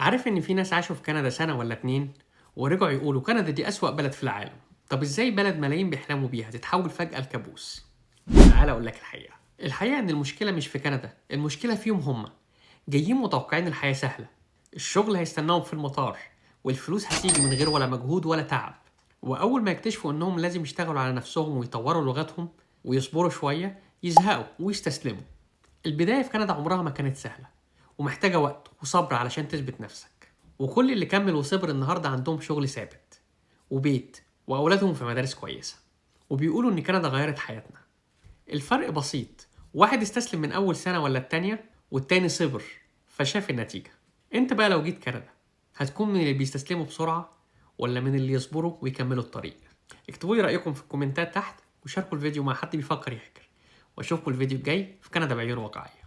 عارف إن في ناس عاشوا في كندا سنة ولا اتنين ورجعوا يقولوا كندا دي أسوأ بلد في العالم. طب إزاي بلد ملايين بيحلموا بيها تتحول فجأة لكابوس؟ تعال أقول لك الحقيقة إن المشكلة مش في كندا، المشكلة فيهم هما. جايين متوقعين الحياة سهلة، الشغل هيستناهم في المطار، والفلوس هتيجي من غير ولا مجهود ولا تعب. وأول ما يكتشفوا إنهم لازم يشتغلوا على نفسهم ويطوروا لغتهم ويصبروا شوية، يزهقوا ويستسلموا. البداية في كندا عمرها ما كانت سهلة، ومحتاجة وقت وصبر علشان تثبت نفسك. وكل اللي كمل وصبر النهاردة عندهم شغل ثابت وبيت وأولادهم في مدارس كويسة، وبيقولوا إن كندا غيرت حياتنا. الفرق بسيط، واحد استسلم من أول سنة ولا التانية، والتاني صبر فشاف النتيجة. انت بقى لو جيت كندا، هتكون من اللي بيستسلموا بسرعة ولا من اللي يصبروا ويكملوا الطريق؟ اكتبوا لي رأيكم في الكومنتات تحت، وشاركوا الفيديو مع حد بيفكر يهاجر. واشوفكم الفيديو الجاي في كندا بعيون واقعية.